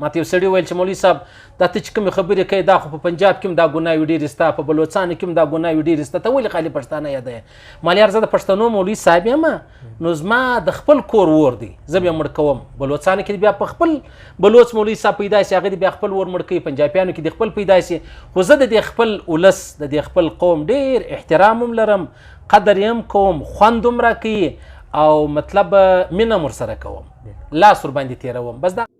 ماته یو سړي ویل چې مولوي صاحب دا ته چې کومې خبرې کوې دا خو په پنجاب کې هم دا ګناوې ډېرې سته په بلوچستان کې هم دا ګناوې ډېرې سته ته ولې خالي پښتانه یادوې مالیار زه د پښتنو مولوي صاحب یم نو زما د خپل کور ور دی زه بیا مړ کوم بلوچستان کې بیا په خپل بلوچ مولوي صاحب پیدا شي هغه بیا خپل ور مړ کوي پنجابیانو کې د خپل پیدا شي خو زه د خپل ولس د خپل قوم ډېر احترام هم لرم قدر یې هم کوم خوند هم راکوي او مطلب مینه هم ورسره کوم لاس ورباندې تېروم بس دا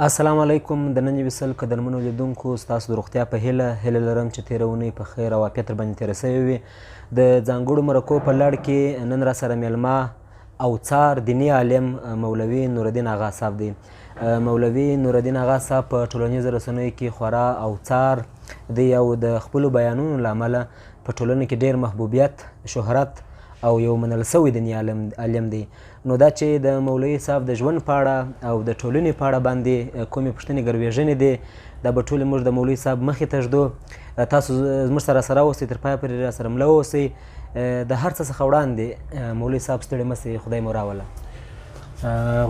السلام علیکم د نن ویسل قدرمنو لیدونکو ستاسو د روغتیا په هیله لرم چې تېره اونۍ په خیر او عافیت رباندې تېره سوې وي د ځانګړو مرکو په لړ کې نن را سره میلمه او څار دیني عالم مولوي نورالدین اغا صاحب دی مولوي نورالدین اغا صاحب په ټولنیزو رسنیو کې خورا او څار دی او د خپلو بیانونو له امله په ټولنه کې ډېر محبوبیت شهرت او یو منل سوی دیني عالم دی نو دا چې د مولوي صاحب د ژوند په اړه او د ټولنې په اړه باندې کومې پوښتنې ګروېږنې دي دا به ټولې موږ د مولوي صاحب مخې ته ږدو تاسو زموږ سره سره اوسئ تر پایه پورې را سره مله اوسئ د هر څه څخه وړاندې مولوي صاحب ستړي مه سئ خدای مو راوله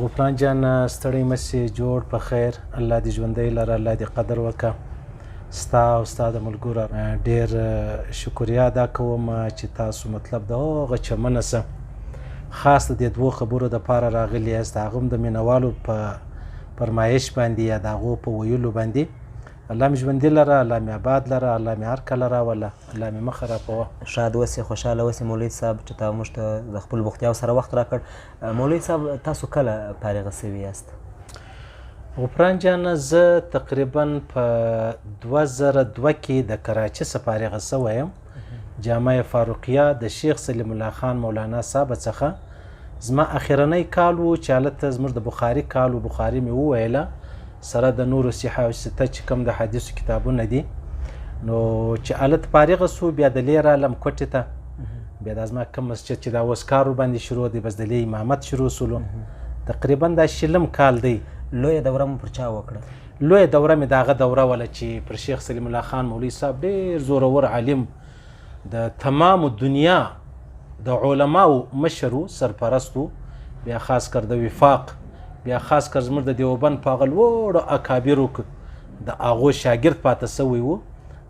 غفران جان ستړی مه سئ جوړ په خیر الله دې ژوندی لره الله دې قدر وکړه ستا او ستا د ملګرو ډېر شکریا ادا کوم چې تاسو مطلب د هغه چمنه څه خاص د دې دوو خبرو دپاره راغلي یاست هغه هم د مینوالو په فرمایش باندې یا د هغو په ویلو باندې الله مې ژوندي لره الله مې آباد لره الله مې هر کله راوله الله مې مه خرابوه ښاد اوسئ خوشحاله اوسئ مولوي صاحب چې تا موږ ته د خپل بوختیاو سره وخت راکړ مولوي صاحب تاسو کله فارغه سوي یاست غفران جان زه تقریبا په 2002 کې د کراچۍ څخه فارغه سوی یم جامعه فاروقیه د شیخ سلیم الله خان مولانا صاحب څخه زما اخرنی کال و چې هلته زموږ د بخاري کال و بخاري مې وویله سره د نورو صحه او سته چې کوم د حدیثو کتابونه دي نو چې هلته فارغه سو بیا د لې رالم کوټې ته بیا دا زما کوم مسجد چې دا اوس کار ورباندې شروع دی بس د لې امامت شروع سولو تقریبا دا شلم کال دی لویه دوره مو پر چا وکړه لویه دوره مې د هغه دوره وله چې پر شیخ سلیم الله خان مولوي صاحب ډېر زورور عالم د تمام دنیا د علماو مشر سرپرست بیا خاص کر د وفاق بیا خاص کر زموږ د دیوبند په هغه لوړو اکابرو د هغو شاګرد پاته سوی و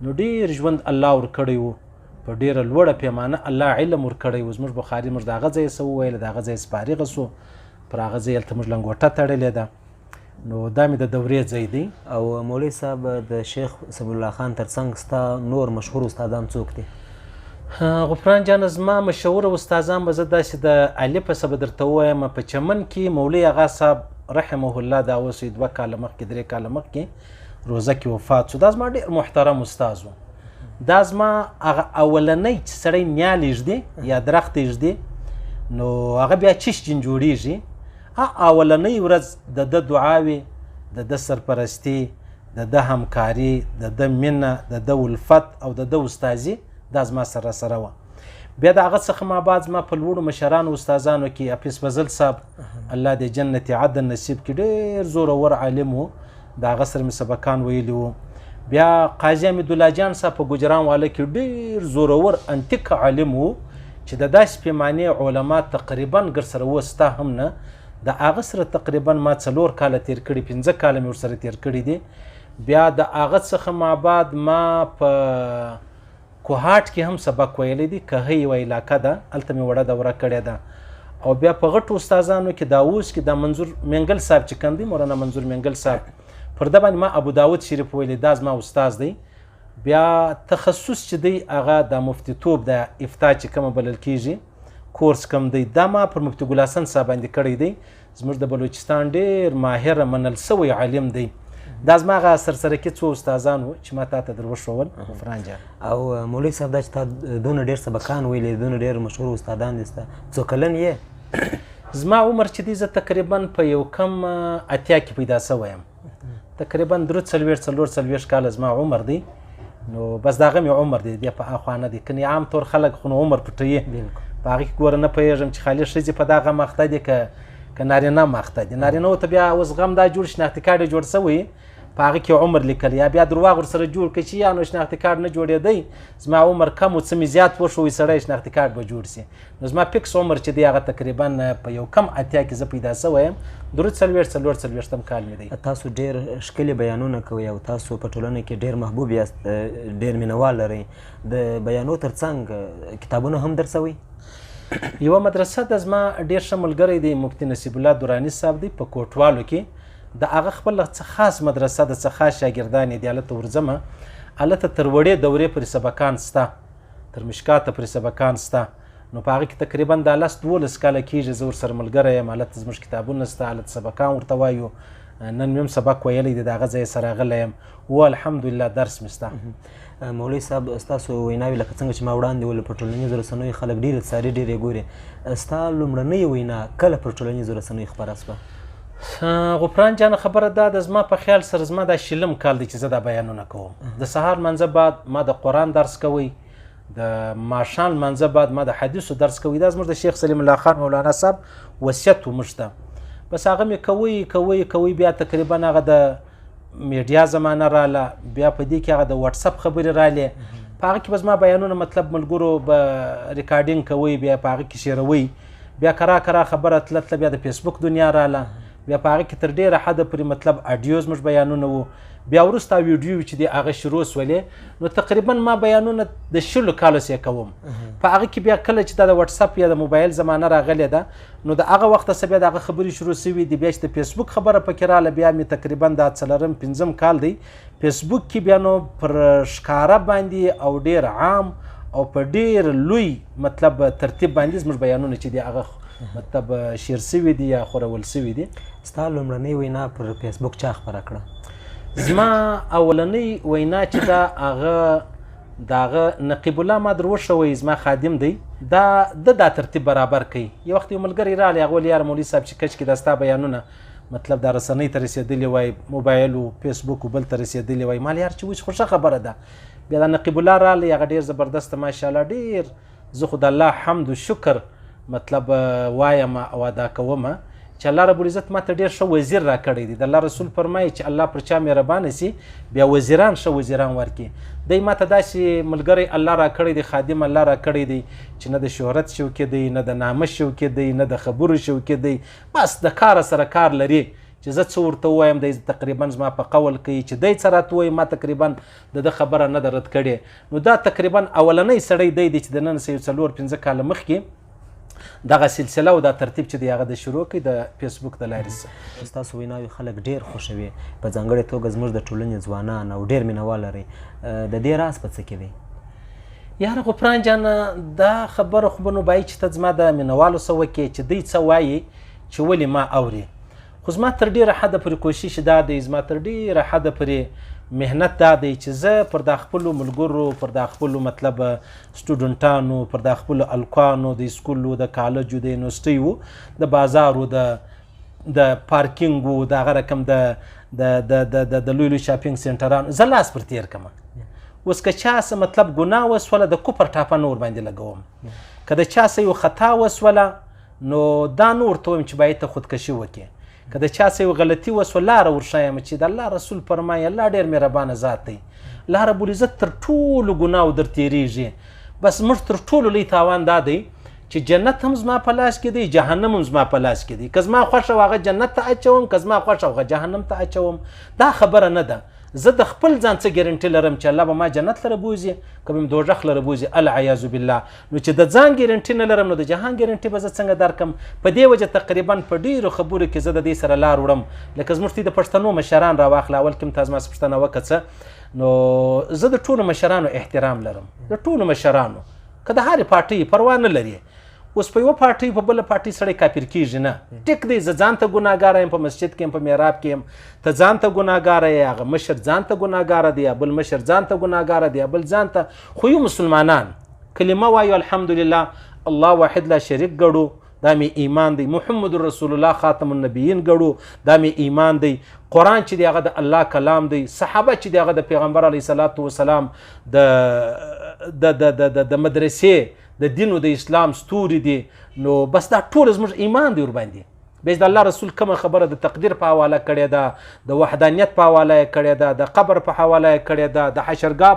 نو ډېر ژوند الله ورکړی و په ډېره لوړه پیمانه الله علم ورکړی و زموږ بخاري موږ د هغه ځای څه وویله د هغه ځای فارغه سو پر هغه ځای هلته موږ لنګوټه تړلې ده نو دا مې د دورې ځای دی او مولوي صاحب د شیخ سبیل الله خان ترڅنګ ستا نور مشهور استادان څوک دي غفران جان زما مشهور استادان به زه داسې د علي په څه به درته ووایم په چمن کې مولوي اغا صاحب رحمه الله دا اوس 2 کاله مخکې 3 کاله مخکې روزه کې وفات شو دا زما ډېر محترم استاد و دا زما هغه اولنی چې سړی نیال ایږدي یا درخت ایږدي نو هغه بیا چشجن جوړیږي اولنۍ ورځ د ده دعاوې د ده سرپرستي د ده همکاري د ده مینه د ده الفت او د ده استازي دا زما سره سره وه بیا د هغه څخه ما بعد زما په لوړو مشرانو استادانو کې حفیظ فضل صاحب الله دې جنت عدن نصیب کړي ډېر زورور عالم و د هغه سره مې سبقان ویلي وو بیا قاضي حمیدالله جان صاحب په ګجران واله کې ډېر زورور انتیک عالم و چې د داسې پیمانې علما تقریبا ګر سره وستا هم نه د هغه سره تقریبا ما 4 کاله تیر کړي 15 کاله مې ورسره تیر کړي دي بیا د هغه څخه ما بعد ما په کوهاټ کې هم سبق ویلی دي کهی یوه علاقه ده هلته مې وړه دوره کړې ده او بیا په غټو استادانو کې دا اوس کې د منظور منګل صاحب چې کوم دی مولانا منظور منګل صاحب پر ده باندې ما ابو داود شریف ویلی دا زما استاد دی بیا تخصص چې دی هغه د مفتیتوب د افتا چې کومه بلل کیږي کورس کم دی دا ما پر مفتی ګل حسن صاحب باندې کړی دی زموږ د بلوچستان ډېر ماهره منل سوی عالم دی دا زما هغه سرسره کې څو استادان وو چې ما تا ته در وښول غفران جان او مولوي صاحب دا چې تا دونه ډېر سبقان ویلي دونه ډېر مشهور استادان دي ستا څو کلن یې زما عمر چې دی زه تقریبا په یو کم اتیا کې پیدا سوی یم تقریبا 43 کاله زما عمر دی نو بس دا هغه مې عمر دی بیا په اخوا نه دی کنې عام طور خلک خو نو عمر پټوي په هغې کې ګوره نه پوهېږم چې خالي ښځې په دغه مخته دي که نارینه مخته دي نارینهو ته بیا اوس غم دا جوړ شناختي کارډ یې جوړ سوی په هغه کې عمر لیکل یا بیا درواغ ورسره جوړ کړي چې یا نو شناختي کارت نه جوړېدی زما عمر کم و څه مې زیات وشوی سړی شناختي کارت به جوړ سي نو زما فکس عمر چې دی هغه تقریبا په یو کم اتیا کې زه پیدا سوی یم درود څلوېښتم کال مې دی. تاسو ډېر ښکلي بیانونه کوئ او تاسو په ټولنه کې ډېر محبوب یاست ډېر مینهوال لرئ د بیانو تر څنګ کتابونه هم درسوئ؟ یوه مدرسه د زما ډېر ښه ملګری دی مفتي نصیب الله دراني صاحب دی په کوټوالو کې د هغه خپل څه خاص مدرسه د څه خاص شاګردان یې دي هلته ورځمه هلته تر وړې دورې پورې سبقان سته تر مشکاته پورې سبقان سته نو په هغه کې تقریبا دا 10-12 کاله کېږي زه ورسره ملګری یم هلته زموږ کتابونه سته هلته سبقان ورته وایو نن مې هم سبق ویلی دی د هغه ځای سره راغلی یم و الحمدلله درس مې سته. مولوي صاحب ستاسو ویناوې لکه څنګه چې ما وړاندې ویل په ټولنیزو رسنیو خلک ډېرې څاري ډېرې ګوري ستا لومړنۍ وینا کله پر ټولنیزو رسنیو خپره شوه؟ غفران جان خبره دا د زما په خیال سره زما دا شلم کال دی چې زه دا بیانونه کوم د سهار منځه بعد ما د قرآن درس کوي د ماښام منځه بعد ما د حدیثو درس کوي دا زموږ د شیخ سلیم الله خان مولانا صاحب وصیت و موږ ته بس هغه مې کوي بیا تقریبا هغه د میډیا زمانه راله بیا په دې کې هغه د واتساپ خبرې رالې په هغه کې به زما بیانونه مطلب ملګرو به ریکارډینګ کوي بیا په هغه کې شیروي بیا کرا خبره تله بیا د فیسبوک دنیا راله بیا په هغه کې تر ډېره حده پورې مطلب اډیوز موږ بیانونه وو بیا وروسته ویډیو چې دی هغه شروع سولې نو تقریبا ما بیانونه د 10 کالو سې کوم په هغه کې بیا کله چې د واتساپ یا د موبایل زمانه راغلې ده نو د هغه وخت څخه بیا د هغه خبرې شروع سوي دي بیا چې د فیسبوک خبره پکې رااله بیا مې تقریبا د 4-5 کال دی فیسبوک کې بیا نو پر ښکاره باندې او ډېر عام او په ډېر لوی مطلب ترتیب باندې زموږ بیانونه چې دی هغه مطلب شیر سوي دي یا خورول سوي دي. ستا لومړنۍ وینا پر فیسبوک چا خپره کړه؟ زما اولنۍ وینا چې دا هغه د هغه نقیب الله ما در وښوی زما خادم دی دا ترتیب برابر کوي یو وخت یو ملګری رالی هغه ویل یاره مولوي صاحب چې کچ کې دا ستا بیانونه مطلب دا رسنۍ ته رسېدلي وای موبایل و فیسبوک و بل ته رسېدلي وای مال یار چې اوس خو ښه خبره ده بیا دا نقیب الله رالی هغه ډېر زبردسته ماشاءالله ډېر زه خو د الله حمد و شکر مطلب وایم او ادا کوم چې الله رب العزت ما ته ډېر ښه وزیر راکړی دی د الله رسول فرمایي چې الله پر چا مهربانه سي بیا وزیران ښه وزیران ورکړي دی ما ته داسې ملګری الله راکړی دی خادم الله راکړی دی چې نه د شهرت شوکې دی نه د نامه شوکې دی نه د خبرو شوکې دی بس د کار سره کار لري چې زه څه ورته ووایم دی تقریبا زما په قول کوي چې دی څه راته وایي ما تقریبا د ده خبره نه ده رد کړې نو دا تقریبا اولنی سړی دی چې د نن څه 4-5 کاله مخکې دغه سلسله او دا ترتیب چې دی هغه د شروع کړي د فیسبوک د لارې ستاسو ویناوې خلک ډېر خوښوي په ځانګړې توګه زموږ د ټولنې ځوانان او ډېر مینهوال لري د دې راز په څه کې دی؟ یاره غفران جان دا خبره خو به نو باید چې ته زما د مینهوالو څه وکړې چې دوی څه وایي چې ولې ما اوري خو زما تر ډېره حده پورې کوشش دا دی زما تر ډېره حده پورې محنت دا دی چې زه پر دا خپلو ملګرو پر دا خپلو مطلب سټوډنټانو پر دا خپلو الکانو د سکولو د کالجو د یونیورسټیو د بازارو د پارکینګو د هغه رقم د لوی لوی شاپینګ سنټرانو زه لاس پر تیر کړم اوس که چا څه مطلب ګناه وسوله د کفر ټاپه نه ورباندې لګوم که د چا څه یو خطا وسوله نو دا نه ورته وایم چې باید ته خودکشي وکړې که د چا څه یو غلطي وسوه لاره ورښیم چې د الله رسول فرمایي الله ډېر مهربانه ذات دی الله رب العزت تر ټولو ګناهو در تېرېږي بس موږ تر ټولو لوی تاوان دا دی چې جنت هم زما په لاس کې دی جهنم هم زما په لاس کې دی که زما خوښه وه هغه جنت ته اچوم که زما خوښه وه جهنم ته اچوم دا خبره نه ده زه د خپل ځان څه ګارنټي لرم چې الله به ما جنت لره بوځي که به م دوژخ لره بوځي العیاذ بالله نو چې د ځان ګارنټي نه لرم نو د جهان ګارنټي به زه څنګه درکم په دې وجه تقریبا په ډېرو خبرو کې زه د دې سره لار وړم لکه زموږ د پښتنو مشران راواخله اول کې م تا زما څه پوښتنه وکړه څه نو زه د ټولو مشرانو احترام لرم د ټولو مشرانو که د هرې پارټۍ پروا نه لري اوس په یوه پارټۍ په بله پارټۍ سړی کافر کېږي نه ټیک دی زه ځان ته ګناهګاره یم په مسجد کې یم په محراب کې یم ته ځان ته ګناهګاره یې هغه مشر ځان ته ګناهګاره دی یا بل مشر ځان ته ګناهګاره دی یا بل ځان ته خو یو مسلمانان کلمه وایو الحمدلله الله واحد لا شریک ګړو دا مې ایمان دی محمد رسول الله خاتم النبیین ګړو دا مې ایمان دی قرآن چې دی هغه د الله کلام دی صحابه چې دی هغه د پیغمبر علیه الصلاة والسلام د مدرسې د دین او د اسلام ستوري دي نو بس دا ټول زموږ ایمان دی ورباندې بیا د الله رسول کومه خبره د تقدیر په حواله کړې ده، د وحدانیت په حواله یې کړې ده، د قبر په حواله یې کړې ده، د حشرګاه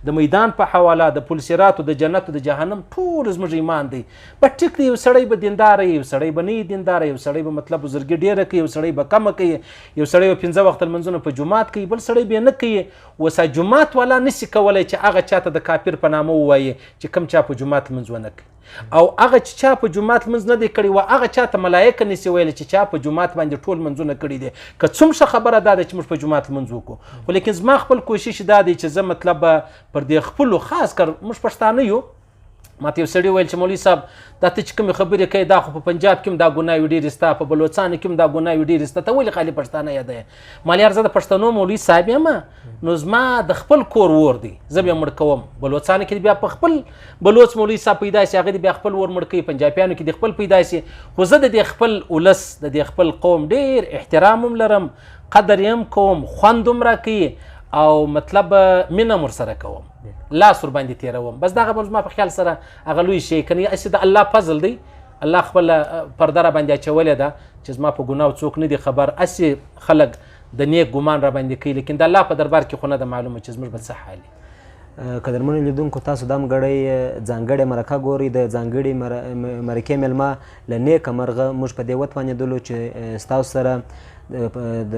د میدان په حواله، د پلسیراتو د جنت د جهنم، ټول زموږ ایمان دی. به ټیک دی، یو سړی به دینداره یو سړی به نه دینداره، یو سړی به مطلب بزرګي ډیره کوي، یو سړی به کمه کوي، یو سړی به 5 وخت لمونځونه په جومات کوي، بل سړی به نه کوي. وسه جومات والا نشي کولی چې هغه چاته د کافر په نامه ووایي چې کوم چا په جومات لمونځ ونه کوي، او هغه چې چا په جومات لمونځ نه دی کړی و هغه چاته ملایکه نشي ویلی چې چا په جومات باندې ټول لمونځونه کړي دي. که څوم ښه خبره دا ده چې موږ په جومات لمونځ وکړو، خو لیکن زما خپل کوشش دا دی چې زه مطلب پر دې خپلو خاص کر موږ پښتانه یو، ماته یو سړي ویل چې مولوي صاحب دا ته چې کومې خبرې کوي دا خو په پنجاب کې هم دا ګناوې ډېرې سته، په بلوچستان کې هم دا ګناوې ډېرې سته، ته ولې خالي پښتانه یادوې؟ ما یار زه د پښتنو مولوي صاحب یم، نو زما د خپل کور ور دی، زه بیا مړ کوم. بلوچستان کې بیا په خپل بلوچ مولوي صاحب پیدا شي، هغه بیا خپل ور مړ کوي، پنجابیانو کې د خپل پیدا شي. خو زه د دې خپل ولس د دې خپل قوم ډېر احترام هم لرم، قدر یې هم کوم، خوند هم راکوي، او مطلب مینه ور سره کوم، لاس ور باندې تیروم. بس دغه به زما په خیال سره هغه لوی شی کني، هسې د الله فضل دی، الله خپل پرده را باندې اچولې ده چې زما په ګناو څوک نه دي خبر، هسې خلک د نیک ګمان را باندې کوي، لیکن د الله په دربار کې خو نه ده معلومه چې زموږ به څه حال وي. قدرمنو لیدونکو، تاسو دا غړی ځانګړې مرکه ګورئ، د ځانګړې مرکې میلمه له نیکه مرغه موږ په دې وتوانېدلو چې ستاسو سره د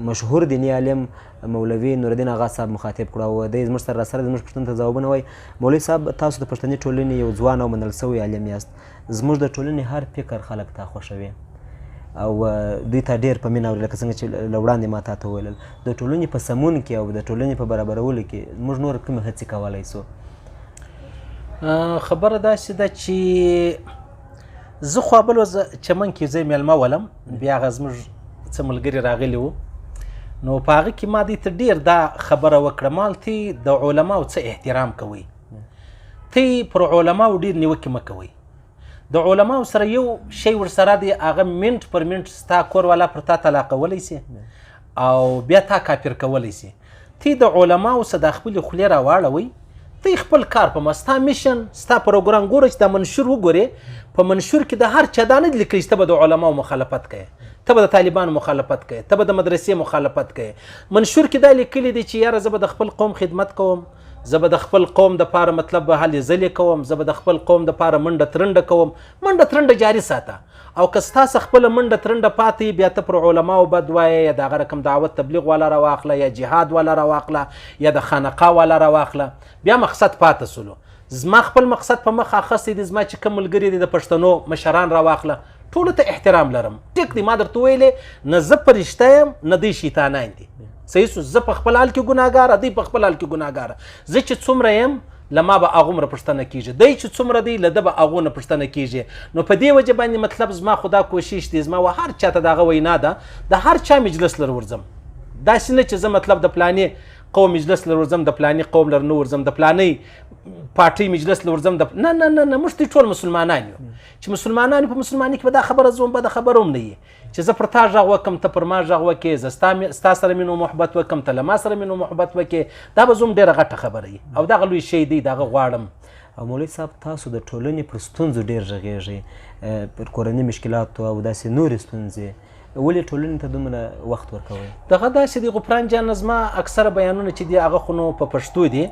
مشهور دیني عالم مولوي نورالدین اغا صاحب مخاطب کړو، او دی زموږ سره راسره زموږ پوښتنو ته ځوابونه وایي. مولوي صاحب، تاسو د پښتني ټولنې یو ځوان او منل سوی عالم یاست، زموږ د ټولنې هر فکر خلک تا خوښوي او دوی ته ډېر په مینه اوري، لکه څنګه چې له وړاندې ما تا ته وویل. د ټولنې په سمون کې او د ټولنې په برابرولو کې موږ نور کومې هڅې کولی سو؟ خبره داسې ده چې زه خو بل چمن کې زه میلمه ولم، بیا هغه زموږ څه ملګري راغلي وو، نو په هغه کې ما دوی ته ډېر دا خبره وکړه، مال تی د علماو څه احترام کوئ، تی پر علماو ډېر نیوکې مه کوئ. د علماو سره یو شی ورسره دی، هغه منټ پر منټ ستا کور والا پر تا طلاقولی سي او بیا تا کافر کولی سي. تی د علماو څه د خپلې خولې راواړوئ، تی خپل کار په ما، ستا میشن ستا پروګرام ګوره چې دا منشور وګورې، په منشور کې د هر چا دا نه دي لیکلي چې ته به د علماو مخالفت کوې، ته به د طالبانو مخالفت کوې، ته به د مدرسې مخالفت کوې. منشور کې دا لیکلي دي چې یاره زه به د خپل قوم خدمت کوم، زه به د خپل قوم د پاره مطلب هلې ځلې کوم، زه به د خپل قوم د پاره منډه ترنډه کوم. منډه ترنډه جاري ساته، او که ستاسو خپله منډه ترنډه پاتې، بیا ته پر علماو بد وایې، یا د هغه رقم دعوت تبلیغ والا راواخله، یا جهاد والا راواخله، یا د خانقاه والا راواخله، بیا مقصد پاتې سولو. زما خپل مقصد په مخ اخیستی دی، زما چې کوم ملګري دي د پښتنو مشران راواخله، ټولو ته احترام لرم. ټیک دی، ما درته ویلې نه زه فرشته یم نه دوی شیطانان دي، صحیح سو. زه په خپل حال کې ګناهګاره، دوی په خپل حال کې ګناهګاره. زه چې څومره یم له ما به هغومره پوښتنه کېږي، دی چې څومره دی له ده به هغونه پوښتنه کېږي. نو په دې وجه باندې مطلب زما خو دا کوشش دی، زما و هر چاته د هغه وینا ده، د هر چا مجلس لر ورځم، داسې نه چې زه مطلب د پلانې قوم مجلس لر ورځم، د پلانې قوم لر نه ورځم، د پلانې پارټۍ مجلس لر ورځم، نه نه نه نه، موږ ټول مسلمانان یو. چې مسلمانان په مسلمانۍ کې به دا خبره زوم به د خبره هم نه وي چې زه پر تا غږ وکم، ته پر ما غږ وکې، زه ستا سره مینه محبت وکم، ته له ما سره مینه محبت وکې، دا به زوم ډېره غټه خبره وي، او دغه لوی شی دی، دغه غواړم. او مولوي صاحب، تاسو د ټولنې پر ستونزو ډېر غږېږئ، پر کورني مشکلاتو او داسې نورې ستونزې، ولې ټولنې ته دومره وخت ورکوئ؟ دغه داسې دی غفران جان، زما اکثره بیانونه چې دي هغه خو نو په پښتو دي.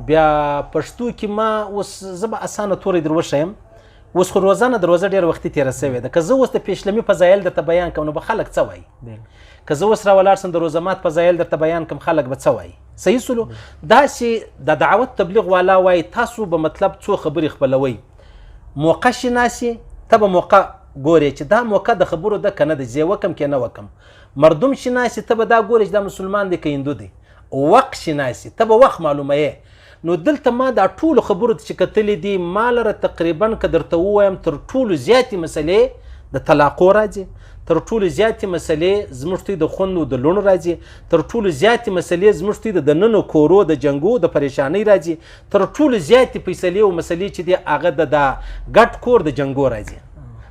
بیا پښتو کې ما اوس زه به اسانه توری در وښیم، اوس خو روزانه د روزه ډېر وختي تېره سوې ده. که زه اوس د پیشلمي فضایل درته بیان کوم نو به خلک څه وایي؟ که زه اوس راولاړ سم د روزه مات فضایل درته بیان کوم خلک به څه وایي؟ صحیح سولو. داسې د دعوت تبلیغ والا وایي تاسو به مطلب څو خبرې خپلوئ، موقع شناسي، ته به موقع ګورې چې دا موقع د خبرو ده که نه ده، زه وکم که نه وکم. مردم شناسي، ته به دا ګورې چې دا مسلمان دی که هندو دی. وقت شناسي، ته به وخت معلوموې. نو دلته ما دا ټولو خبرو ته چې کتلې دي، ما لره تقریبا که درته ووایم تر ټولو زیاتې مسلې د طلاقو راځي، تر ټولو زیاتې مسلې زموږ توی د خوندو د لوڼو راځي، تر ټولو زیاتې مسلې زموږ توی د دننو کورو د جنګو د پریشانۍ راځي، تر ټولو زیاتې فیصلې او مسلې چې دي هغه د ګډ کور د جنګو راځي.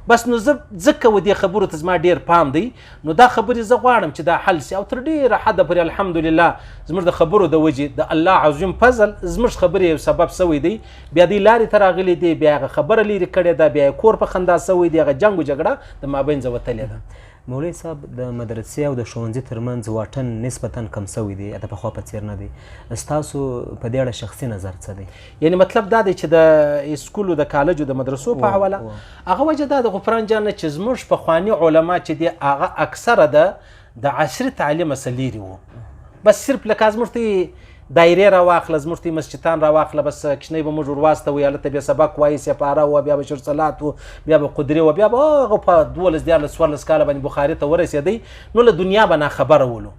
بس نو زه ځکه و دې خبرو ته زما ډېر پام دی نو دا خبرې زه غواړم چې دا حل سي او تر ډېره حده پورې الحمدلله زموږ د خبرو د وجې د الله عظیم فضل زموږ خبرې یو سبب سوی دی بیا دې لارې ته راغلی دی بیا هغه خبره لرې کړې ده بیا کور په خندا سوی دی هغه جنګ و جګړه د مابین ځه وتلې ده. مولوي صاحب د مدرسې او د ښوونځي ترمنځ واټن نسبتا کم سوی دی د پخوا په څیر نه دی ستاسو په دې اړه شخصي نظر څه دی؟ یعنی مطلب دا دی چې د اسکولو د کالجو د مدرسو په حواله هغه وجه دا د غفران جان نه چې زموږ پخواني علما چې دي هغه اکثره د عصري تعلیم څخه لرې وو بس صرف لکه زموږ ته دایرې راواخله زموږ ته مسجدان راواخله بس کشنۍ به موږ ورواستوي هلته بیا سبق وایي سپاره وه بیا به شرصلات و بیا به قدرې وه بیا به هغه په 12 14 کاله باندې بخاري ته ورسېدی نو له دنیا به ناخبره ولو.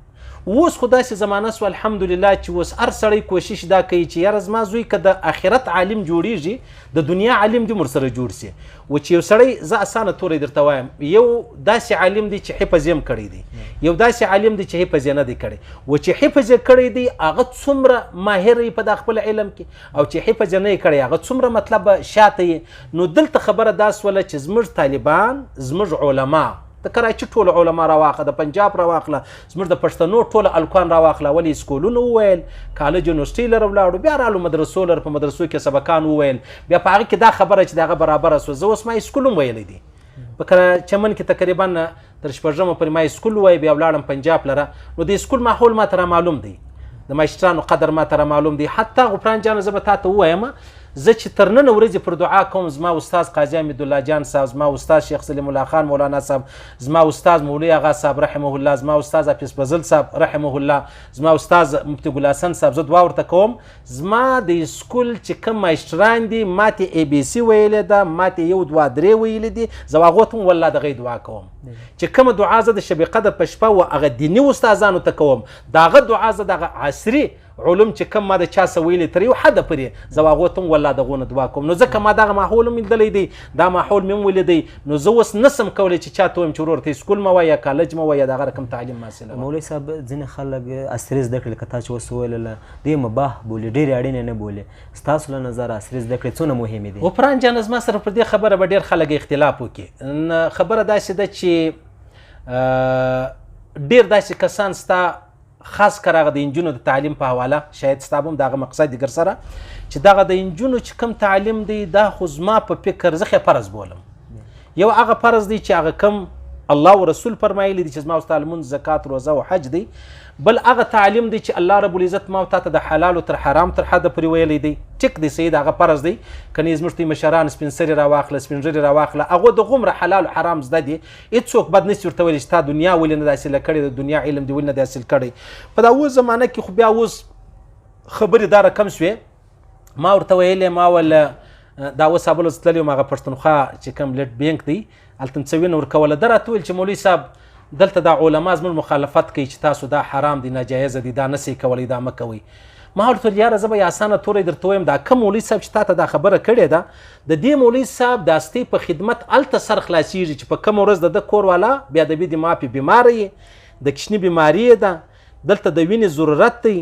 اوس خو داسې زمانه سو الحمدلله چې اوس هر سړی کوشش دا کوي چې یاره زما زوی که د آخرت عالم جوړیږي د دنیا عالم دې ورسره جوړ سي و چې یو سړی زه اسانه توری درته وایم یو داسې عالم دی چې حفظ یې هم کړی دی یو داسې عالم دی چې حفظ یې نه دی کړی و چې حفظ یې کړی دی هغه څومره ماهر یې په دا خپل علم کې او چې حفظ یې نه یې کړی هغه څومره مطلب شاته یې نو دلته خبره دا سوله چې زموږ طالبان زموږ علما د کراچي ټول علما راواخله د پنجاب راواخله زموږ د پښتنو ټول الکان راواخله ولې اسکولونه وویل کالج یونیورسټي لره ولاړو بیا رالو مدرسو لره په مدرسو کې سبقان وویل بیا په هغه کې دا خبره چې دغه برابره سوه زه اوس ما اسکول هم ویلی دی په چمن کې تقریبا تر شپږمه پورې ما اسکول ووایي بیا ولاړم پنجاب لره نو د اسکول ماحول ما ته رامعلوم دی د ماشټرانو قدر ما ته رامعلوم دی حتی غفران جانه زه به تا ته ووایم زه چې تر نن ورځې پر دعا کوم زما استاد قاضي حمیدالله جان صاحب زما استاد شیخ سلیم الله خان مولانا صاحب زما استاد مولوی آغا صاحب رحمه الله زما استاد حافظ فضل صاحب رحمه الله زما استاد مفتی ګل حسن صاحب زه دعا ورته کوم زما د اسکول چې کوم ماشټران دي ماته ای بی سی ویلې ده ماته یو دوه درې ویلې دي زه هغو ته هم والله د هغې دعا کوم چې کومه دعا زه د شب قدر په شپه و هغه دیني استادانو ته کوم د هغه دعا زه دغه عصري علوم چې کوم ما د چا څه ویلي تر یو حده پورې زه هغو ته هم والله دغو نه دعا کوم نو ځکه ما دغه ماحول هم لیدلی دی دا ماحول مې هم ولیدی نو زه اوس نسم کولی چې چا ته ووایم چې ورور ته اسکول مه وایه یا کالج مه وایه د هغه رقم تعلیم مه حاصله مولوي صاحب ځینې خلک عصري زده کړې لکه تا چې اوس وویلله دې مباح بولي ډېرې اړینې نه بولي ستاسو له نظره عصري زده کړې څونه مهمې دي؟ غفران جان زما سره پر دې خبره به ډېر خلک اختلاف وکړي خبره داسې ده چې ډېر داسې کسان ستا خاص کر هغه د انجونو د تعلیم په حواله شاید ستا به هم دغه مقصد دیګر سره چې دغه د انجونو چې کوم تعلیم دی دا خو زما په فکر زه فرض بولم یو هغه فرض دی چې هغه کوم الله و رسول فرمایلی دی چې زما او ستا لمونځ زکات روزه او حج دی بل هغه تعلیم دی چې الله رب العزت ما او تا ته د حلال تر حرام تر حده پورې ویلی دی ټیک دی صحیح هغه فرض دی کنې زموږ ته مشران سپین سرې راواخله سپین ږیرې راواخله هغو د غومره حلال و حرام زده دي هېڅوک بد نسي ورته ویلی چې تا دنیا ولې نه ده حاصله کړې د دنیا علم دې ولې نه دی حاصل کړی په دا اوس زمانه کې خو بیا اوس خبرې دا رقم سوې ما ورته ویلې ما ول دا اوس ابل اوس تللی وم هغه پښتونخوا چې کوم لټ بینک دی هلته م څه وینه ورکوله ده راته ویل چې مولوي صاحب دلته دا علما زموږ مخالفت کوي چې تاسو دا حرام دی ناجایزه دی دا نسئ کولی دا مه کوئ ما ورته ویل یاره زه به یې اسانه توری درته ویم دا کوم مولوي صاحب چې تا ته دا خبره کړې ده د دې مولوي صاحب د هستۍ په خدمت هلته سر خلاصېږي چې په کومه ورځ د ده کور والا بیا د بید مافې بیماره یې د کشني بیماري یې ده دلته د وینې ضرورت دی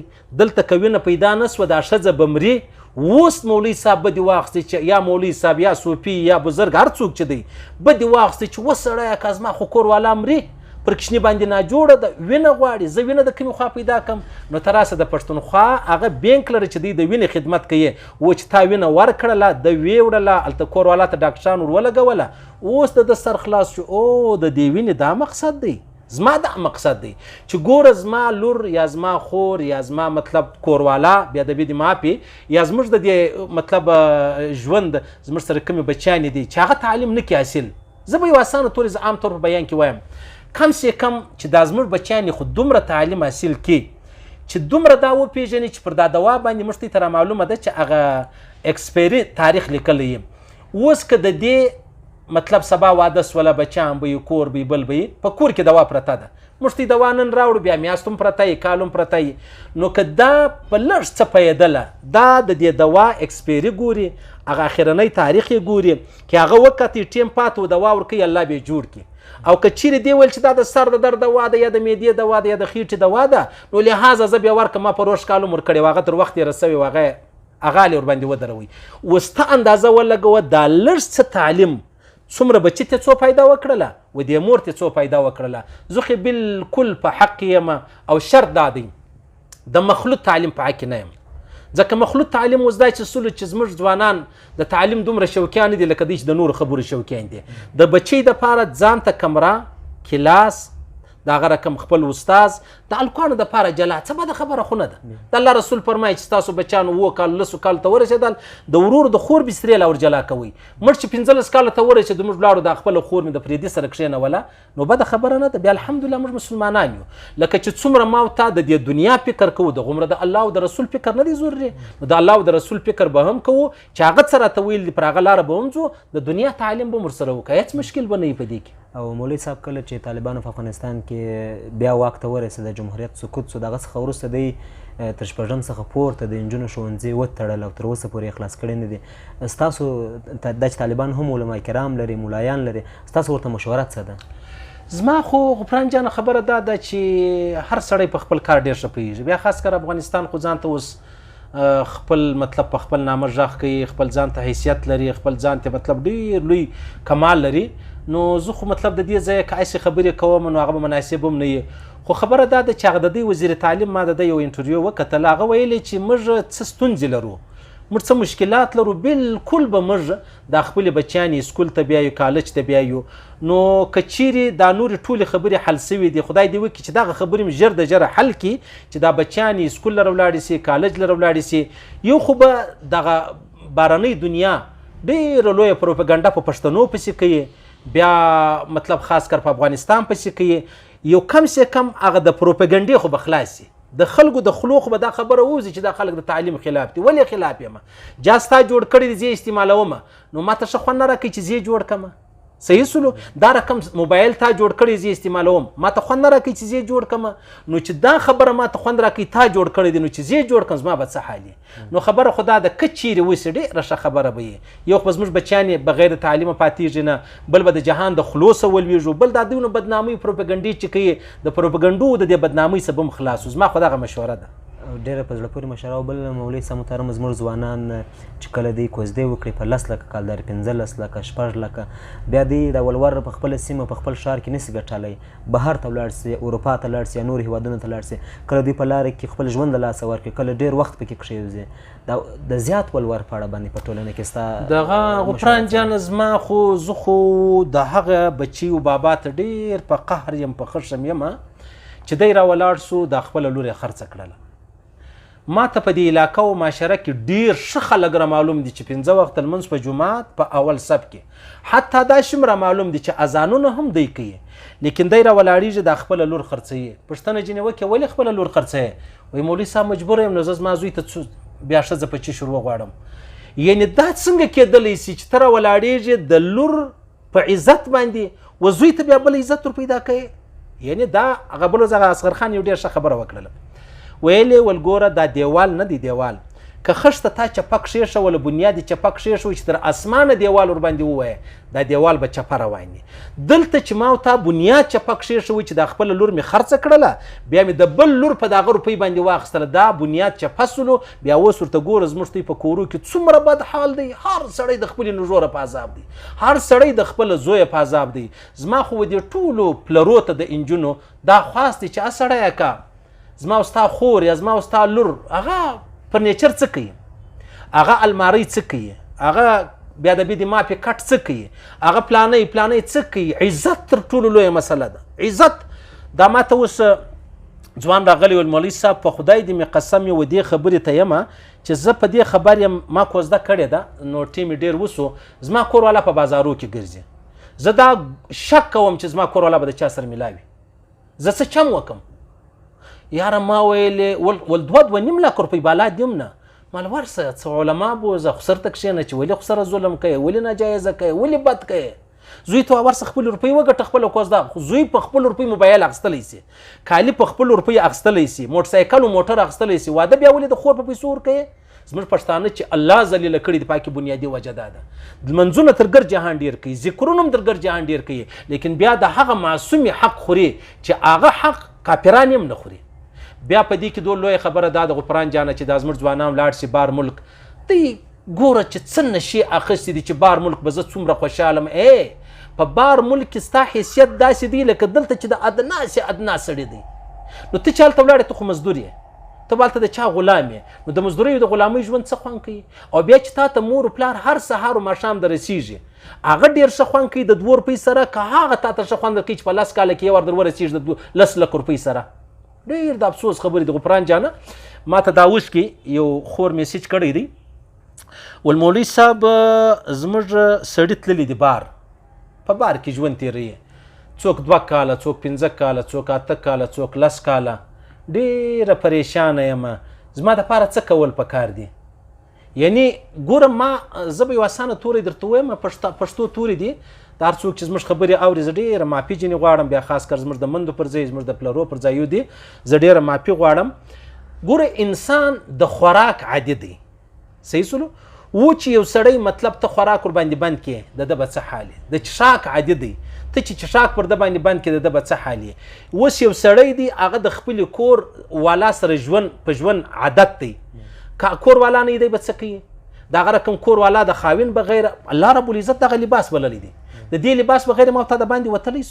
دلته که وینه پیدا نه سوه دا ښځه به مري اوس مولوي صاحب به دې واخیستې چې یا مولوي صاحب یا صوفي یا بزرګ هر څوک چې دی به دې واخیستې چې وسړیه که زما خو کور والا مري پر کشني باندې ناجوړه ده وینه غواړي زه وینه د کومې خوا پیدا کړم نو ته راسه د پښتونخوا هغه بینک لري چې دوی د وینې خدمت کوي و چې تا وینه ورکړله د ویې وړله هلته کور والا ته ډاکټران ور ولګوله اوس د سر خلاص شو او د دې وینې دا مقصد دی زما دا مقصد دی چې ګوره زما لور یا زما خور یا زما مطلب کوروالا بیا د بید مافې یا زموږ د دې مطلب ژوند زموږ سره کومې بچیانې دي چې هغه تعلیم نه کړي حاصل زه به یو اسانه طور زه عام طور په بیان کې وایم کم سې کم چې دا زموږ بچیانې خو دومره تعلیم حاصل کړي چې دومره دا وپېژني چې پر دا دوا باندې موږ ته را معلومه ده چې هغه اکسپیري تاریخ لیکلی یې اوس که د دې مطلب سبا واده سوله بچیان به یې کور به یې بل به یې په کور کې دوا پرته ده موږ ته دوا نن راوړو بیا میاشت هم پرته یې کال هم پرته یې نو که دا په لږ څه پیدله دا د دې دوا اکسپیري ګوري هغه اخرنی تاریخ یې ګوري که هغه وکتې ټیم پاته و دوا ورکوي الله به یې جوړ کړي او که چیرې دی ویل چې دا د سر د درد دوا ده یا د معدې دوا ده یا د خېټې دوا ده نو لحاظه زه بیا ورکړم ما په روش کال هم ورکړی و هغه تر وخت یې رسوي و هغه غالې ورباندې ودروي اوس ته اندازه ولګوه دا لږ څه تعلیم څومره بچي ته څو پیدا وکړله و دې مور ته څو پیدا وکړله. زه خو بالکل په حق یم او شرط دا دی د مخلوط تعلیم په حق نه یم، ځکه مخلوط تعلیم اوس دا چې سولو چې زموږ ځوانان د تعلیم دومره شوقیان دي لکه دوی چې د نورو خبرو شوقیان دي. د بچی دپاره ځان ته کمره، کلاس، د هغه رقم خپل استاز، د الکوانو دپاره جلا، څه بده خبره خو نه ده. د الله رسول فرمایي چې ستاسو بچیان 7 کال 10 کال ته ورسېدل د ورور د خور بسترې له ور جلا کوئ. موږ چې 15 کاله ته ورسېدو موږ ولاړو د خپله خور مې د پرېدي سره کښېنوله، نو بده خبره نه ده. بیا الحمدلله موږ مسلمانان یو. لکه چې څومره ما او تا د دې دنیا فکر کوو دغومره د الله او د رسول فکر نه دی ضروري. نو د الله او د رسول فکر به هم کوو چې هغه څه راته ویل دي پر هغه لاره به هم ځو، د دنیا تعلیم به م ورسره وکړو، هېڅ مشکل به نه وي په دې کې. او مولوي صاحب کله چې طالبانو په افغانستان کې بیا واک ته ورسېد، د جمهوریت سقوط سو، د هغه څخه وروسته دوی تر شپږم څخه پورته د نجونو ښوونځي وتړل او تر اوسه پورې خلاص کړي نه دي. ستاسو دا چې طالبان هم علما کرام لري، ملایان لري، ستاسو ورته مشوره څه ده؟ زما خو غفران جان خبره دا ده چې هر سړی په خپل کار ډېر ښه پوهېږي. بیا خاص کر افغانستان خو ځان ته اوس خپل مطلب په خپل نامه غږ کوي، خپل ځان ته حیثیت لري، خپل ځان ته مطلب ډېر لوی کمال لري. نو زه خو مطلب د دې ځایه که هسې خبرې کوم نو هغه به مناسب هم نه وي. خو خبره دا ده چې هغه د دوی وزیر تعلیم ما د ده یو انټرویو وکتل، هغه ویلی چې موږ څه ستونزې لرو، موږ څه مشکلات لرو، بالکل به موږ دا خپلې بچیانې سکول ته بیایو، کالج ته بیایو. نو که چیرې دا نورې ټولې خبرې حل سوي دي، خدای دې وکړي چې دغه خبرې مې ژر د ژره حل کړي چې دا بچیانې سکول لره ولاړې سي، کالج لره ولاړې سي. یو خو به دغه بهرنۍ دنیا ډېره لویه پروپاګنډه په پښتنو پسې کوي، بیا مطلب خاص کر په افغانستان پسې کوي. یو کم سے کم هغه د پروپاګنډې خو به خلاص سي، د خلکو د خلو خو به دا خبره ووځي چې دا خلک د تعلیم خلاف دي. ولې خلاف یم؟ جاستا جوړ کړی دی، زه استعمالوم، نو ما ته ښه خوند نه راکوي چې زه جوړ کړم. صحیح سلو دا رقم موبایل تا جوړ کړی زه استعمالوم، ما ته خوند نه راکوي چې زه جوړ کړم. نو چې دا خبره ما ته خوند راکوي تا جوړ کړی دی، نو چې زه جوړ کړم زما به څه حال وي؟ نو خبره خو دا ده که چیرې وسي ډېره ښه خبره به وي. یو خو به زموږ بچیان بغیر د تعلیمه پاتېږي نه، بل به د جهان د خلو څه ولوېږو، بل دا دوی نو بدنامۍ پروپاګنډې چې کوي د پروپاګنډو د دې بدنامۍ څه به هم خلاصو. زما خو دغه مشوره ده. ډېره په زړه پورې مشوره. او بل مولوي صاحب محترم، زموږ ځوانان چې کله دوی کوزدې وکړي په 10 لکه کالدارې 15 لکه 6 لکه، بیا دوی د ولور په خپله سیمه په خپل ښار کې نسي ګټلی، بهر ته ولاړ سي، اروپا ته لاړ سي یا نورو هېوادونو ته لاړ سي. کله دوی په لاره کې خپل ژوند له لاسه ورکړي، کله ډېر وخت پکې کښېوځي. د زیات ولور په اړه باندې په ټولنه کې ستا دغه غفران جان زما خو زه خو د هغه بچي و بابا ته ډېر په قهر یم، په خښم یم چې دی راولاړ سو د خپله لور یې خرڅه کړله. ما ته په دې علاقه او معاشره کې ډېر ښه خلک را معلوم دي چې 5 وخت لمونځ په جومات په اول صف کې، حتی دا شم را معلوم دي چې اذانونه هم دی کوي، لیکن دی را ولاړېږي د خپله لور خرڅوي. پوښتنه ځینې وکړي ولې خپله لور خرڅوي؟ وایي مولوي صاحب مجبوره یم، نو زه زما زوی ته بیا ښځه په چشر وغواړم. یعنې دا څنګه کېدلی سي چې ته را ولاړېږي د لور په عزت باندې و زوی ته بیا بل عزت ور پیدا کوي؟ یعنې دا هغه بل هغه اصغر خان یو ډېر ښه خبره وکړله، ویلې ول ګوره دا دیوال نه دی دیوال، که خښته تا چپه کښېښوله بنیاد یې چپه کښېښوي چې تر اسمانه دیوال ورباندې ووایه دا دیوال به چپه روان وي. دلته چې ما او تا بنیاد چپه کښېښوي چې دا خپله لور مې خرڅه کړله، بیا مې د بل لور په دغه روپۍ باندې واخیستله، دا بنیاد چپه سولو. بیا اوس ورته ګوره زموږ دوی په کورو کې څومره بد حال دی، هر سړی د خپلې نژوره په عذاب دی، هر سړی د خپله زویه په عذاب دی. زما خو دې ټولو پلرو ته د انجونو دا خواست دی چې سړی که زما او ستا خور یا زما او ستا لور هغه فرنیچر څه کوي، هغه المارۍ څه کوي، هغه بیا د بید مافې کټ څه کوي، هغه پلانۍ څه کوي. عزت تر ټولو لویه مسله ده، عزت. دا ما ته اوس ځوان راغلی ول مولوي صاحب په خدای دې مې قسم یې و دې خبرې ته یمه چې زه په دې خبر یم، ما کوزده کړې ده، نو ټیم یې ډېر وسو. زما کور والا په بازارو کې ګرځي، زه دا شک کوم چې زما کور والا به د چا سره میلاوي، زه څه چم وکم؟ یاره ما ویلې ول 2.5 لک روپۍ بالا دیم نه، مال ورسه څه علما بوزه خسر ته کښېنه چې ولې خسره ظلم کوي، ولې ناجایزه کوي، ولې بد کوي. زوی ته ورسه خپل روپۍ وګټه، خپل کوزده. خو زوی په خپل روپۍ موبایل اخیستلی سي، کالي په خپل روپۍ اخیستلی سي، موټرسایکل او موټر اخیستلی سي، واده بیا ولې د خور په پیسو ورکوي؟ زموږ پښتانه چې الله ذلیله کړي د پاکي بنیادي وجه دا ده، منځونه تر ګر جهان ډېر کوي، ذکرونه هم تر ګر جهان ډېر کوي، لیکن بیا د هغه معصومي حق خوري چې هغه حق کافران هم نه خوري. بیا په دې کې دوه لویه خبره دا د غفران جانه چې دا زموږ ځوانان ولاړ سي بار ملک، دوی ګوره چې څه نشي اخیستې دي چې بار ملک به زه څومره خوشحالم. په بار ملک کې ستا حیثیت داسې دی لکه دلته چې د ادنا سي ادنا سړی دی. نو ته چې هلته ولاړې ته خو مزدور یې، ته به هلته د چا غلام یې. نو د مزدورۍ د غلامۍ ژوند څه خوند کوي؟ او بیا چې تا ته مور و پلار هر سهار و ماښام در رسېږي، هغه ډېر ښه خوند کوي د 2 روپۍ سره، که هغه تا ته ښه خوند درکوي چې په 10 کاله کې یو ور در ورسېږي د 10 لک روپۍ سره. ډېر د افسوس خبرې د غفران جانه. ما ته دا اوس کې یو خور میسیج کړی دی، ول مولوي صاحب زموږ سړي تللی دی بار، په بار کې ژوند تېروي، څوک 2 کاله، څوک 15 کاله، څوک 8 کاله، څوک 10 کاله. ډېره پریشانه یم، زما دپاره څه کول پکار دي؟ یعنی ګوره ما زه به یو اسانه توری درته ووایم، پښتو توري دي، د هر څوک چې زموږ خبرې اوري زه ډېره معافي ځینې غواړم، بیا خاص کر زموږ د مندو پر ځای زموږ د پلرو پر ځای دي، زه ډېره معافي غواړم. ګوره انسان د خوراک عادي دی، صحیح سلو و چې یو سړی مطلب ته خوراک ور باندې بند کړې د ده به څه حال دی؟ د چښاک عادي دی، ته چې چښاک پر ده باندې بند کړې د ده به څه حال دی؟ اوس یو سړی دی هغه د خپلې کور والا سره ژوند په ژوند عادت دی، کور والا نه دی به څه کوي؟ د هغه رقم کور والا د خاوین بغیر الله رب العزت دغه لباس بللی دی، د دې لباس بغیر ما ته د باندې وتلی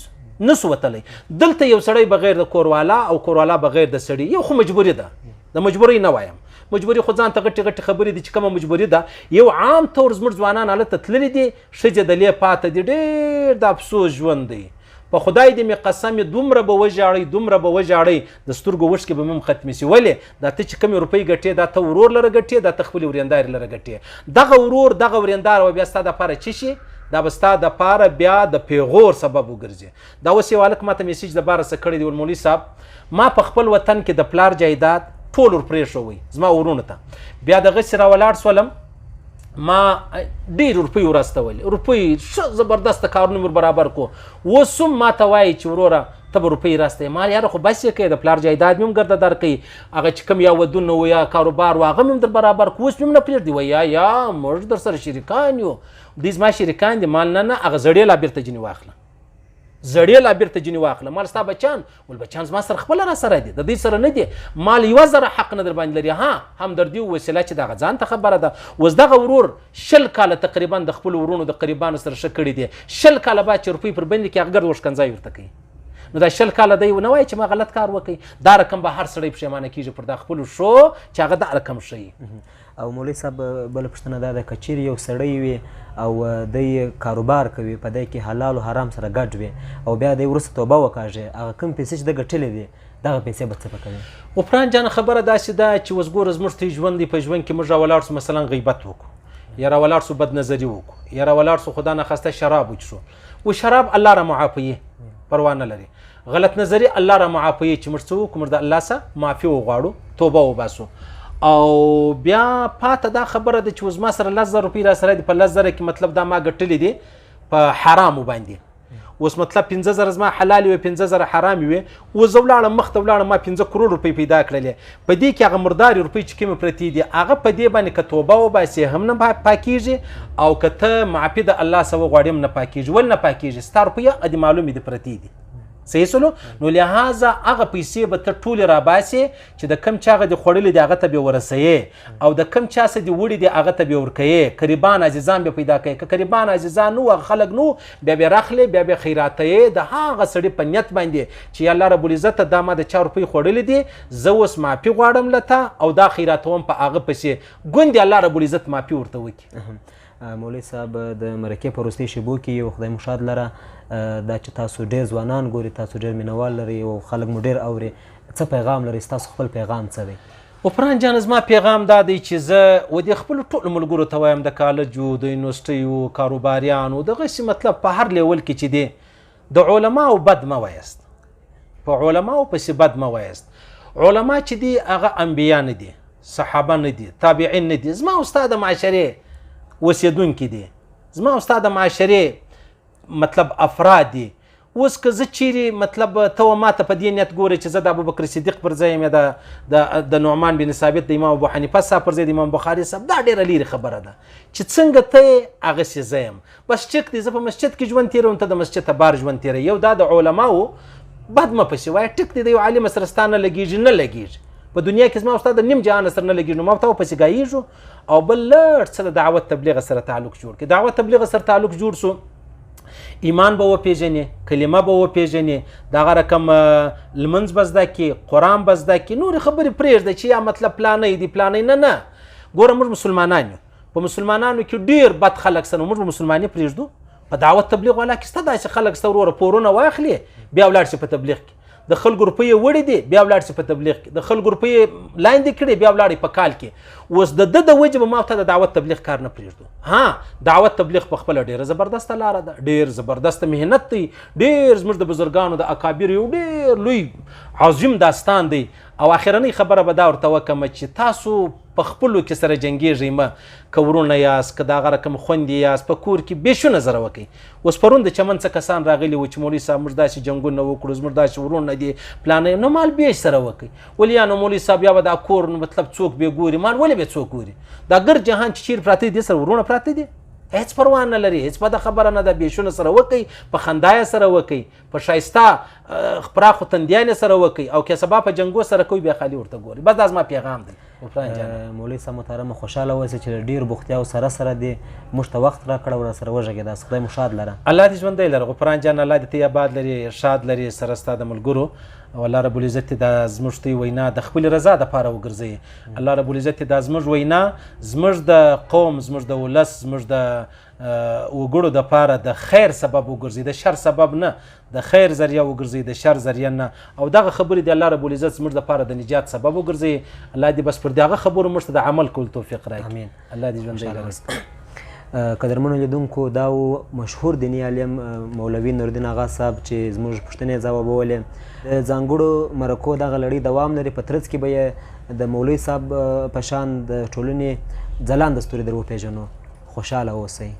نسو وتلی. دلته یو سړی بغیر د کور والا او کور والا بغیر د سړي، یو خو مجبوري ده، د مجبورۍ نه وایم، مجبوري خو ځان ته غټې غټې خبرې دي چې کومه مجبوري ده. یو عام طور زموږ ځوانان هلته تللي دي، ښځې دلې پاته دي، ډېر د افسوس ژوند دی. په خدای دې مې قسم یې دومره به وژاړئ، دومره به وژاړئ، د سترګو اوښکې به مې ختمې سي. ولې؟ دا ته چې کومې روپۍ ګټې دا ته ورور لره ګټې، دا ته خپلې ورېندارې لره ګټې. دغه ورور دغه ورېندار به بیا ستا دپاره څه شي؟ دا به ستا دپاره بیا د پیغور سبب وګرځي. دا اوس یو هلک ما ته میسیج د باره څه کړی دی، ول مولوي صاحب ما په خپل وطن کې د پلار جایداد ټول ور پرېښوی زما ورونو ته، بیا دغسې راولاړ سولم، ما ډېر روپۍ ورستولې، روپۍ ښه زبردسته کارونه مې ور برابر کړو. اوس هم ما ته وایي چې وروره ته به روپۍ راستوې. ما یاره خو بس یې کوې، د پلار جایداد مې هم ګرده درکوي، هغه چې کوم یا ودونه و یا کاروبار و هغه مې هم در برابر کړو، اوس مې هم نه پرېږدي. وایي یا موږ در سره شریکان یو، دوی زما شریکان دي. مال نه هغه زړې لا بېرته ځینې واخله، زړې لا بېرته ځینې واخله. مال ستا بچیان، ول بچیان زما سره خپله را سره دي، د دوی سره نه دي. مال 1000 حق نه در باندې لري. ها همدردي او وسیله چې دغه ځان ته خبره ده. اوس دغه ورور 20 کاله تقریبا د خپلو ورونو د قریبانو سره ښه کړي دي، 20 کاله بعد چې روپۍ پر بندې کړي هغه ګرد وشکنځای ورته کوي. نو دا 20 کاله دی نه وایي چې ما غلط کار وکړي. دا رقم به هر سړی پښیمانه کېږي پر دا خپلو ښو چې هغه دا رقم ښیي. او مولوي صاحب بله پوښتنه دا ده، که چیرې یو سړی وي او دی کاروبار کوي، په دی کې حلال و حرام سره ګډ وي، او بیا دی وروسته توبه وکاږي، هغه کوم پیسې چې ده ګټلې دي دغه پیسې به څه پکوي؟ غفران جان خبره داسې ده چې اوس ګوره زموږ ته ژوند دی، په ژوند کې موږ راولاړ سو مثلا غیبت وکړو، یا راولاړ سو بد نظري وکړو، یا راولاړ سو خدا نخواسته شراب وڅښو. و شراب الله را معافیي، پروا نه لري. غلط نظري الله را معافیي چې موږ څه وکړو، موږ د الله څخه معافي وغواړو، توبه وباسو. او بیا پاته دا خبره ده چې اوس ما سره 10,000 روپۍ را سره دي، په 10,000 کې مطلب دا ما ګټلې دي په حرامو باندې. اوس مطلب 15,000 زما حلال وي، 15,000 حرام وي. اوس زه ولاړم مخ ته ولاړم، ما 15 کروڑ روپۍ پیدا کړلې. په دې کې هغه مردارې روپۍ چې کومې پرتې دي هغه په دې باندې که توبه وباسې هم نه پاکېږي، او که ته معافي د الله څخه وغواړې هم نه پاکېږي. ولې نه پاکېږي؟ ستا روپۍ هغه معلومې دي پرتې دي، صحیح سلو. نو لہذا هغه پیسې به ته ټولې راباسې چې د کم چا هغه دې خوړلې دي هغه ته به ورسوې، او د کم چا څه دې وړي دي هغه ته به ورکوې. قریبان عزیزان به پیدا کوې، که قریبان عزیزان نو هغه خلک نو بیا به راخلې، بیا به خیراتوې د هغه سړي په نیت باندې چې الله رب العزت دا ما د چا روپۍ خوړلې دي، زه اوس معافي غواړم له تا، او دا خیراتوم په هغه پسې ګوندې الله رب العزت معافي ورته وکړي. مولوي صاحب د مرکې په وروستۍ شیبو کې یو خدای مو شاد لره دا چې تاسو ډېر ځوانان ګوري، تاسو ډېر مینوال لري او خلک مو ډېر اوري، څه پیغام لري؟ ستاسو خپل پیغام څه دی؟ غفران جان زما پیغام دا دی چې زه و دې خپلو ټولو ملګرو ته وایم، د کالجو، د یونیورسټیو، کاروباریانو، دغسې مطلب په هر لیول کې چې دی، د علماو بد مه وایست، په علماو پسې بد مه وایست. علما چې دي هغه انبیا نه دي، صحابه نه دي، تابعین نه دي، زما استاد د معاشرې اوسېدونکي دي، زما استاد د معاشرې مطلب افراد دي. اوس که زه چیرې مطلب ته و ما ته په دې نیت ګورې چې زه د ابوبکر صدیق پر ځای یم، یا د نعمان بن ثابت، د امام ابو حنیفه صاحب پر ځای د امام بخاري صاحب، دا ډېره لرې خبره ده چې څنګه ته یې هغسې زه یم. بس ټیک دی، زه په مسجد کې ژوند تېروم، ته د مسجد ته بار ژوند تېروي. یو دا د علماو بد مه پسې وایه، ټیک دی، د یو عالم سره ستا نه لګېږي نه لګېږي، په دنیا کې زما استاد نیم جهان سره نه لګي نو ما ته پسې گایېږو او بل لړ څه د دعوت تبلیغ سره تعلق جوړ کړي. دعوت تبلیغ سره تعلق جوړ سو ایمان به وپېژنې کلمه به وپېژنې دغه رقم لمونځ به زده کړي قرآن به زده کړي نورې خبرې پرېږده چې یا مطلب پلانی دي پلانی نه ګوره موږ مسلمانان یو په مسلمانانو کې ډېر بد خلک سره موږ مسلمانۍ پرېږدو په دعوت تبلیغ والا کې سته داسې خلک سته وروره پورونه واخلي بیا ولاړ شي په تبلیغ کې د خلکو روپۍ وړې دي بیا ولاړ شي په تبلیغ کې د خلکو روپۍ لاندې کړي بیا ولاړ په کال کې اوس د ده د وجې به ما ته د دعوت تبلیغ کار نه پرېږدو. ها دعوت تبلیغ په خپله ډېره زبردسته لاره ده ډېر زبردسته محنت دی ډېر زموږ د بزرګانو د اکابر یو ډېر لوی عظیم داستان دی او اخرنۍ خبره به دا ورته وکړم چې تاسو په خپلو کې سره جنګېږئ مه که ورونه یاست که دغه رقم خویندې یاست په کور کې بېشونه زره وکئ. اوس پرون د چمن څه کسان راغلي وو چې مولوي صاحب موږ داسې جنګونه وکړو زموږ داسې ورونه دي پلانه نو مال بیش سره وکئ ولې یا نو مولوي صاحب یا به دا کور نو مطلب څوک بې ګوري مال ولې به څوک ګوري دا ګر جهان چې چیرې پراته دي سره ورونه پراته دي هیڅ پروا نه لري هیڅ بده خبره نه ده بېشونه سره وکئ په خندا یې سره وکئ په ښایسته پراخو تندیانې سره وکئ او که سبا په جنګو سره کوئ بیا خالي ورته ګوري بس دا زما پیغام دی. مولوي صاحب محترمه خوشحاله اوسئ چې ډېر بوختیاو سره سره دې موږ ته وخت راکړه او راسره وږغېداست خدای مو شاد لره. الله دې ژوندی لره غفران جان الله دې ته آباد لري ارشاد لري سره ستا د ملګرو او الله رب العزت دا زموږ ته وینا د خپل رضا دپاره وګرځوي. الله رب العزت دا زموږ وینا زموږ د قوم زموږ د ولس زموږ د وګړو دپاره د خیر سبب وګرځي د شر سبب نه د خیر ذریعه وګرځي د شر ذریعه نه او دغه خبرې د الله رب العزت زموږ دپاره د نجات سبب وګرځي. الله دې بس پر دغه خبرو موږ ته د عمل کول توفیق راکړي. امین. الله دې ژوندی لري. قدرمنو لیدونکو دا مشهور دیني عالم مولوي نورالدین اغا صاحب چې زموږ پوښتنې ځوابولې د ځانګړو مرکو دغه لړۍ دوام لري په ترڅ کې به یې د مولوي صاحب په شان د ټولنې ځلانده ستوري در وپېژنو. خوشحاله اوسئ.